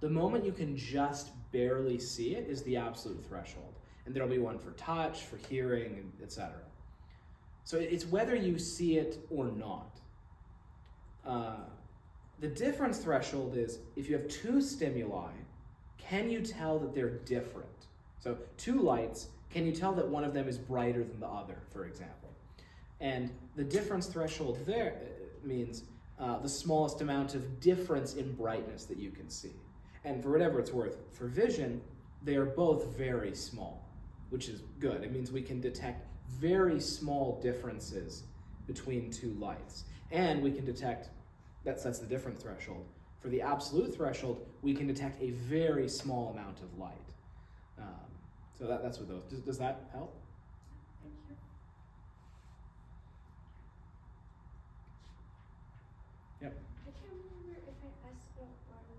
The moment you can just barely see it is the absolute threshold. And there'll be one for touch, for hearing, etc. So it's whether you see it or not. The difference threshold is if you have two stimuli, can you tell that they're different? So two lights, can you tell that one of them is brighter than the other, for example? And the difference threshold there means the smallest amount of difference in brightness that you can see. And for whatever it's worth, for vision, they are both very small, which is good. It means we can detect very small differences between two lights. And we can detect, that's the difference threshold. For the absolute threshold, we can detect a very small amount of light. So that's what those, does that help? Thank you. Yep. I can't remember if I asked about water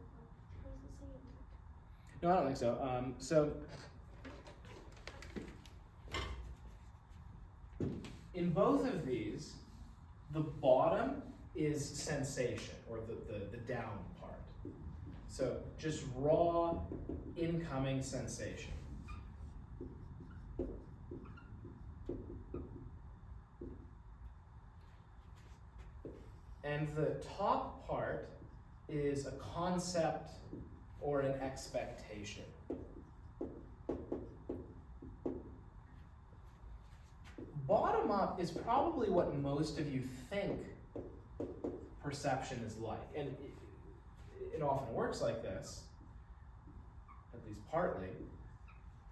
processing. No, I don't think so. So in both of these, the bottom is sensation, or the down part. So just raw incoming sensation. And the top part is a concept or an expectation. Bottom up is probably what most of you think perception is like. And it often works like this, at least partly.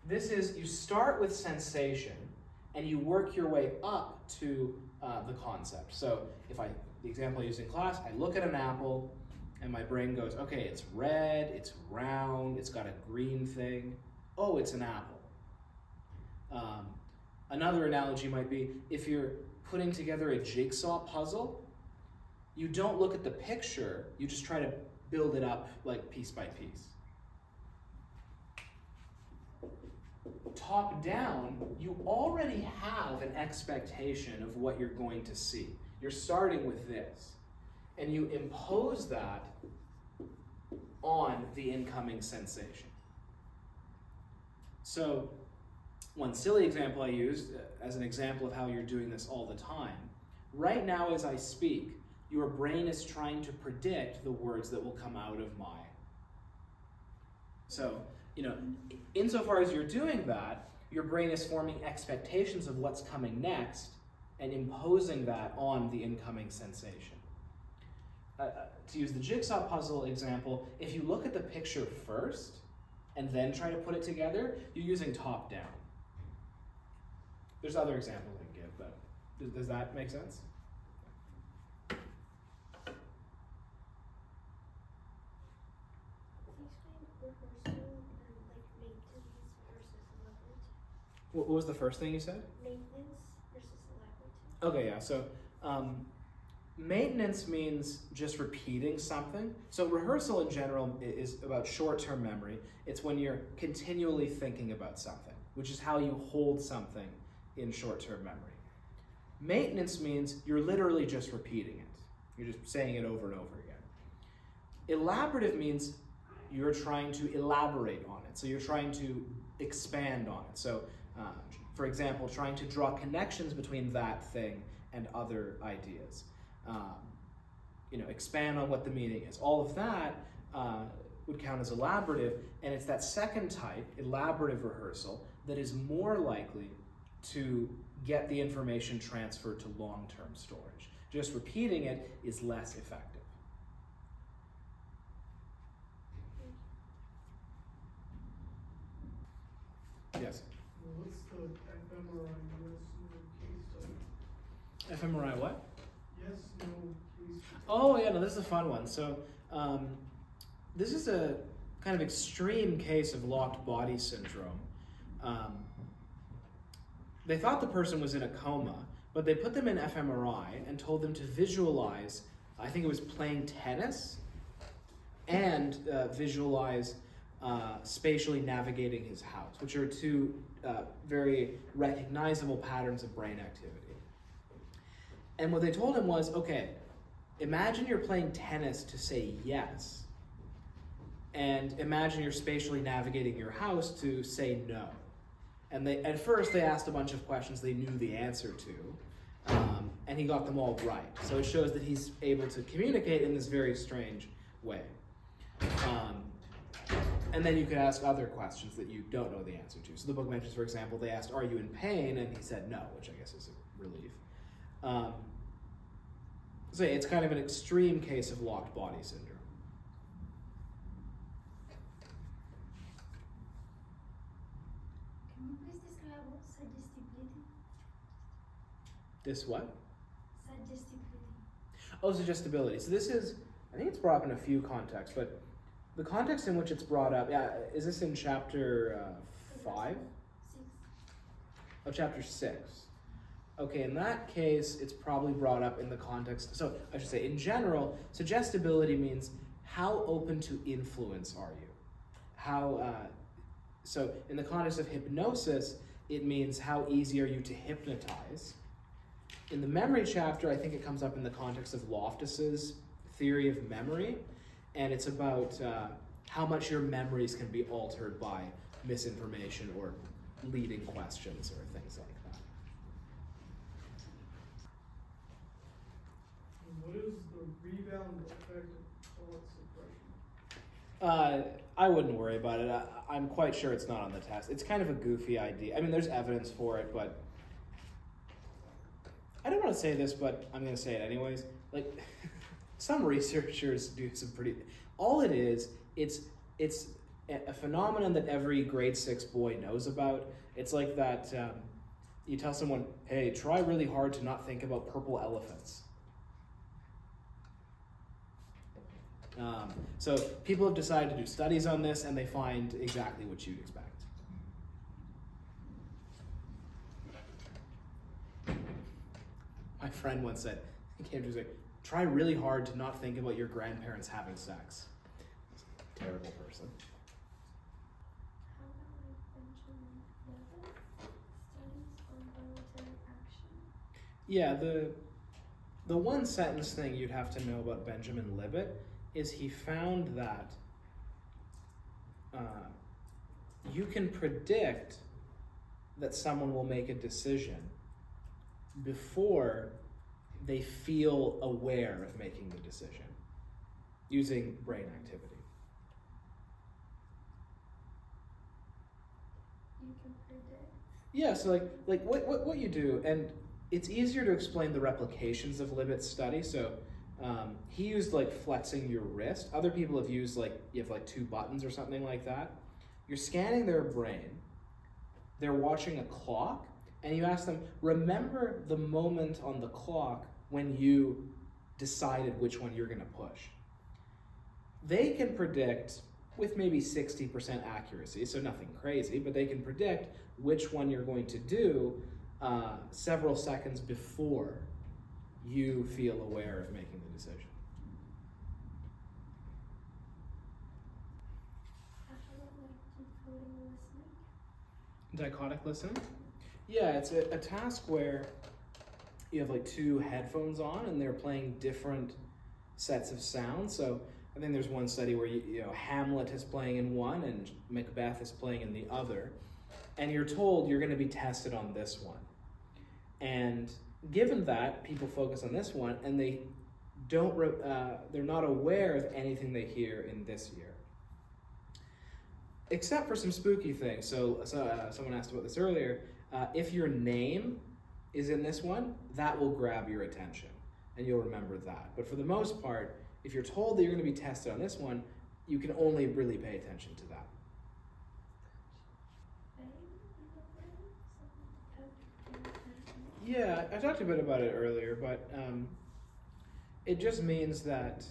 This is, you start with sensation and you work your way up to the concept. So the example I used in class, I look at an apple and my brain goes, okay, it's red, it's round, it's got a green thing. Oh, it's an apple. Another analogy might be if you're putting together a jigsaw puzzle, you don't look at the picture, you just try to build it up like piece by piece. Top down, you already have an expectation of what you're going to see. You're starting with this, and you impose that on the incoming sensation. So, one silly example I used as an example of how you're doing this all the time. Right now as I speak, your brain is trying to predict the words that will come out of my. So, insofar as you're doing that, your brain is forming expectations of what's coming next and imposing that on the incoming sensation. To use the jigsaw puzzle example, if you look at the picture first and then try to put it together, you're using top down. There's other examples I can give, but does that make sense? Can you explain rehearsal and like maintenance versus elaborate? What was the first thing you said? Maintenance versus elaborate. Okay, yeah, so maintenance means just repeating something. So rehearsal in general is about short-term memory. It's when you're continually thinking about something, which is how you hold something in short-term memory. Maintenance means you're literally just repeating it. You're just saying it over and over again. Elaborative means you're trying to elaborate on it. So you're trying to expand on it. So, for example, trying to draw connections between that thing and other ideas. Expand on what the meaning is. All of that would count as elaborative, and it's that second type, elaborative rehearsal, that is more likely to get the information transferred to long-term storage. Just repeating it is less effective. Yes? What's the fMRI yes, no case study? fMRI what? Yes, no case study. Oh yeah, no, this is a fun one. So this is kind of extreme case of locked body syndrome. They thought the person was in a coma, but they put them in fMRI and told them to visualize, I think it was playing tennis, and visualize spatially navigating his house, which are two very recognizable patterns of brain activity. And what they told him was, okay, imagine you're playing tennis to say yes, and imagine you're spatially navigating your house to say no. And at first they asked a bunch of questions they knew the answer to, and he got them all right. So it shows that he's able to communicate in this very strange way. And then you could ask other questions that you don't know the answer to. So the book mentions, for example, they asked, "Are you in pain?" And he said no, which I guess is a relief. So it's kind of an extreme case of locked body syndrome. Can you please describe what suggestibility? This what? Suggestibility. Oh, suggestibility. So this is, I think it's brought up in a few contexts, but the context in which it's brought up, is this in chapter 5? 6. Oh, chapter 6. Okay, in that case, it's probably brought up in the context, so I should say, in general, suggestibility means how open to influence are you? So in the context of hypnosis, it means how easy are you to hypnotize. In the memory chapter, I think it comes up in the context of Loftus's theory of memory, and it's about how much your memories can be altered by misinformation or leading questions or things like that. What is the rebound effect of thought suppression? I wouldn't worry about it. I'm quite sure it's not on the test. It's kind of a goofy idea. I mean, there's evidence for it, but I don't want to say this, but I'm going to say it anyways. Like, some researchers do some pretty. All it is, it's a phenomenon that every grade 6 boy knows about. It's like that. You tell someone, "Hey, try really hard to not think about purple elephants." So people have decided to do studies on this, and they find exactly what you'd expect. My friend once said, he came to me and said, "Try really hard to not think about your grandparents having sex." Terrible person. How about like Benjamin Levin studies on voluntary action? Yeah, the one sentence thing you'd have to know about Benjamin Libet is he found that you can predict that someone will make a decision before they feel aware of making the decision using brain activity. You can predict. Yeah, so like what you do, and it's easier to explain the replications of Libet's study. So he used like flexing your wrist. Other people have used like, you have like 2 buttons or something like that. You're scanning their brain. They're watching a clock, and you ask them, remember the moment on the clock when you decided which one you're gonna push. They can predict with maybe 60% accuracy, so nothing crazy, but they can predict which one you're going to do several seconds before you feel aware of making the decision. How about like decoding listening? Dichotic listening? Yeah, it's a task where you have like 2 headphones on and they're playing different sets of sounds. So I think there's one study where you know Hamlet is playing in one and Macbeth is playing in the other, and you're told you're going to be tested on this one. And given that, people focus on this one and they don't they're not aware of anything they hear in this ear, except for some spooky things. So someone asked about this earlier. If your name is in this one, that will grab your attention and you'll remember that. But for the most part, if you're told that you're going to be tested on this one, you can only really pay attention to that. Yeah, I talked a bit about it earlier, but it just means that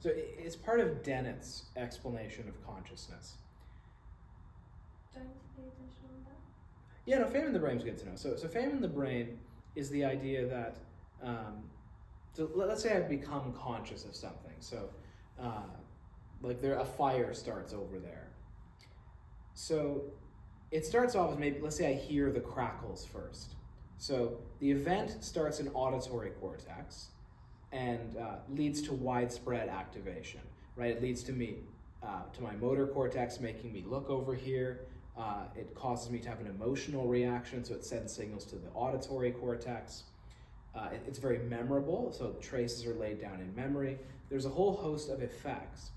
So it's part of Dennett's explanation of consciousness. Trying to pay attention on that. Yeah, no, fame in the brain is good to know. So fame in the brain is the idea that, so let's say I've become conscious of something. So, like a fire starts over there. So it starts off as maybe, let's say I hear the crackles first. So the event starts in auditory cortex and leads to widespread activation, right? It leads to me, to my motor cortex, making me look over here. It causes me to have an emotional reaction, so it sends signals to the auditory cortex. It's very memorable, so traces are laid down in memory. There's a whole host of effects.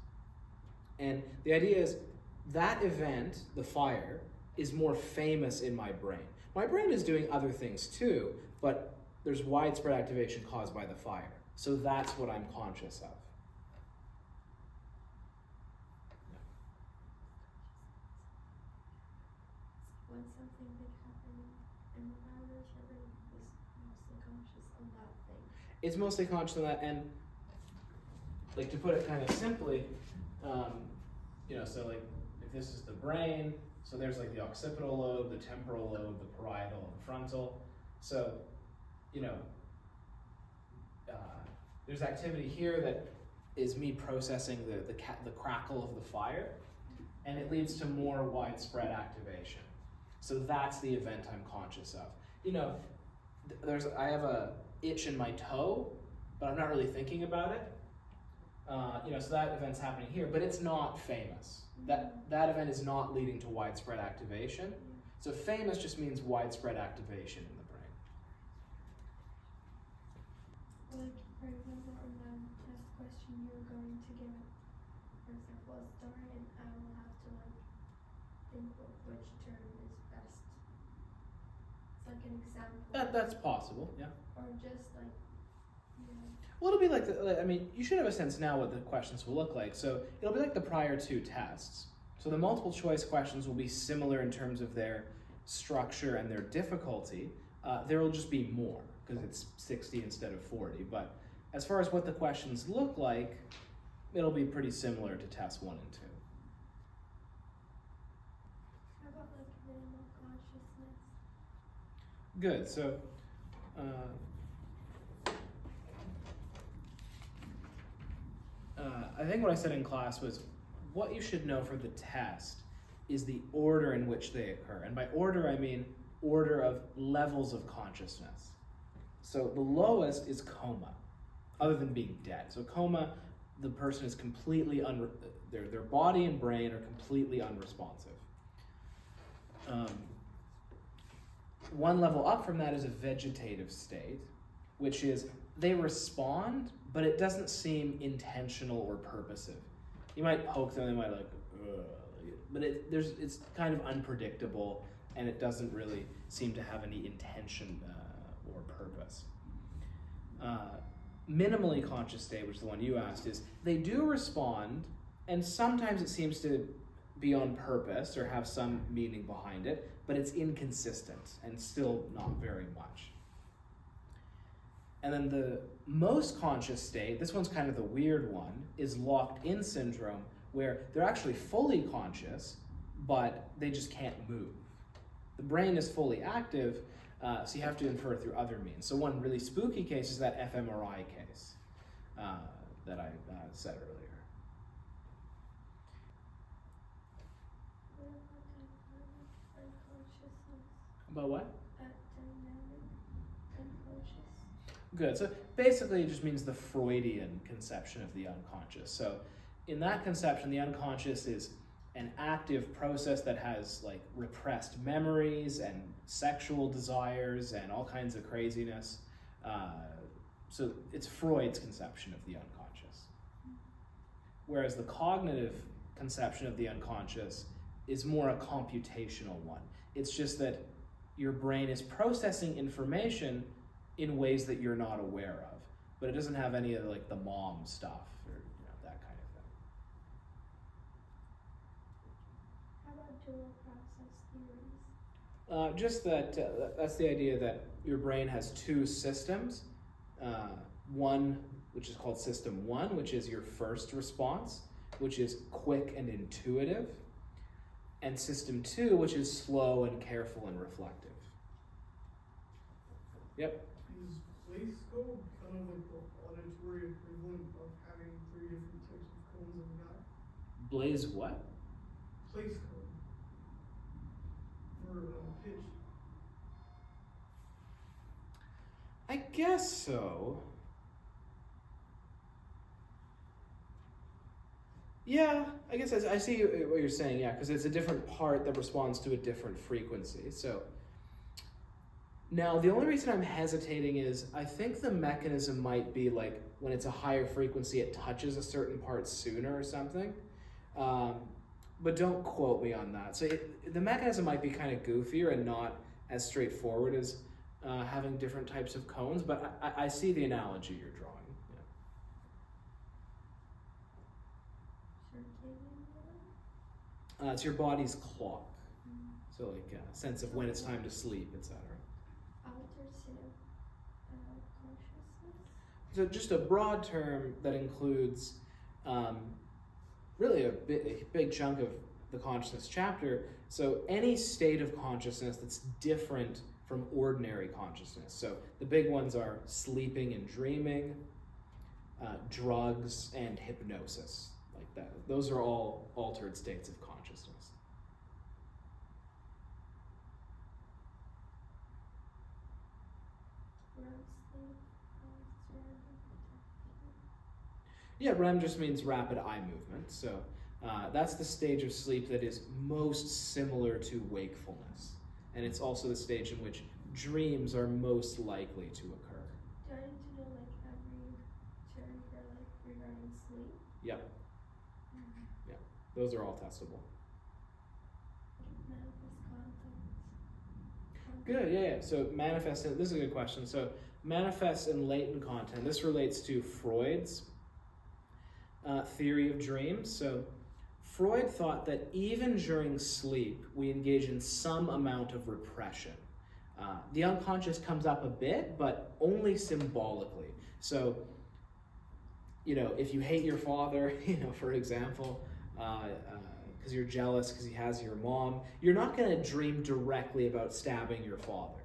And the idea is that event, the fire, is more famous in my brain. My brain is doing other things too, but there's widespread activation caused by the fire. So that's what I'm conscious of. When something big happened in the marriage, everyone was mostly conscious on that thing. It's mostly conscious of that, and like to put it kind of simply, so like if this is the brain, so there's like the occipital lobe, the temporal lobe, the parietal, and the frontal. So, there's activity here that is me processing the crackle of the fire, and it leads to more widespread activation. So that's the event I'm conscious of. I have a itch in my toe, but I'm not really thinking about it. So that event's happening here, but it's not famous. That event is not leading to widespread activation. So famous just means widespread activation in the brain. Like, for example, on the test question, you're going to give, for example, a story, and I will have to think which term is best. It's like an example. That's possible, yeah. Or just like, Well, it'll be like, you should have a sense now what the questions will look like. So it'll be like the prior two tests. So the multiple choice questions will be similar in terms of their structure and their difficulty. There will just be more because it's 60 instead of 40. But as far as what the questions look like, it'll be pretty similar to tests 1 and 2. How about like minimal consciousness? Good, so I think what I said in class was what you should know for the test is the order in which they occur. And by order, I mean order of levels of consciousness. So the lowest is coma, other than being dead. So coma, the person is completely, their body and brain are completely unresponsive. One level up from that is a vegetative state, which is they respond, but it doesn't seem intentional or purposive. You might poke them, they might but it's kind of unpredictable, and it doesn't really seem to have any intention or purpose. Minimally conscious state, which is the one you asked, is they do respond, and sometimes it seems to be on purpose or have some meaning behind it, but it's inconsistent and still not very much. And then the most conscious state, this one's kind of the weird one, is locked-in syndrome, where they're actually fully conscious, but they just can't move. The brain is fully active, so you have to infer it through other means. So one really spooky case is that fMRI case that I said earlier. What about dynamic unconsciousness? About what? Dynamic unconscious. Good. So basically it just means the Freudian conception of the unconscious. So in that conception, the unconscious is an active process that has like repressed memories and sexual desires and all kinds of craziness. So it's Freud's conception of the unconscious. Whereas the cognitive conception of the unconscious is more a computational one. It's just that your brain is processing information in ways that you're not aware of, but it doesn't have any of like the mom stuff or that kind of thing. How about dual process theories? Just that that's the idea that your brain has two systems. One which is called system 1, which is your first response, which is quick and intuitive, and system 2, which is slow and careful and reflective. Yep. Is place code kind of like the auditory equivalent of having 3 different types of cones in the eye? Blaze what? Place code for pitch. I guess so. Yeah, I guess I see what you're saying, yeah, because it's a different part that responds to a different frequency. So now the only reason I'm hesitating is I think the mechanism might be like when it's a higher frequency, it touches a certain part sooner or something. But don't quote me on that. So the mechanism might be kind of goofier and not as straightforward as having different types of cones, but I see the analogy you're drawing. Yeah. It's your body's clock. So like a sense of when it's time to sleep, etc. Altered state of consciousness? So just a broad term that includes really a big chunk of the consciousness chapter. So any state of consciousness that's different from ordinary consciousness. So the big ones are sleeping and dreaming, drugs, and hypnosis, like that. Those are all altered states of consciousness. Yeah, REM just means rapid eye movement. So that's the stage of sleep that is most similar to wakefulness. And it's also the stage in which dreams are most likely to occur. Do I need to know like every term for like regarding sleep? Yep. Yep. Those are all testable. Manifest content. Good, yeah. So manifest, this is a good question. So manifest and latent content. This relates to Freud's theory of dreams. So Freud thought that even during sleep, we engage in some amount of repression. The unconscious comes up a bit, but only symbolically. So, if you hate your father, for example, because you're jealous because he has your mom, you're not going to dream directly about stabbing your father,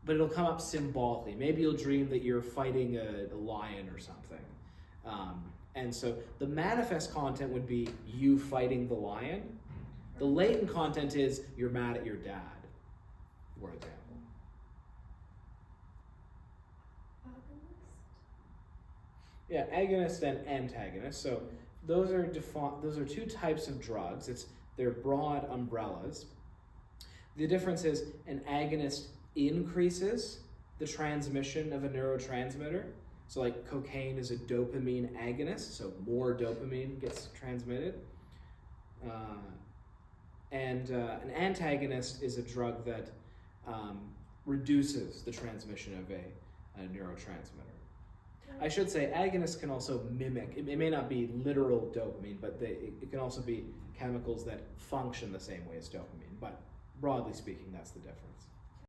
but it'll come up symbolically. Maybe you'll dream that you're fighting a lion or something. And so the manifest content would be you fighting the lion. The latent content is you're mad at your dad, for example. Yeah, agonist and antagonist. So those are two types of drugs. They're broad umbrellas. The difference is an agonist increases the transmission of a neurotransmitter. So like cocaine is a dopamine agonist, so more dopamine gets transmitted. And an antagonist is a drug that reduces the transmission of a neurotransmitter. I should say agonists can also mimic, it may not be literal dopamine, but it can also be chemicals that function the same way as dopamine. But broadly speaking, that's the difference.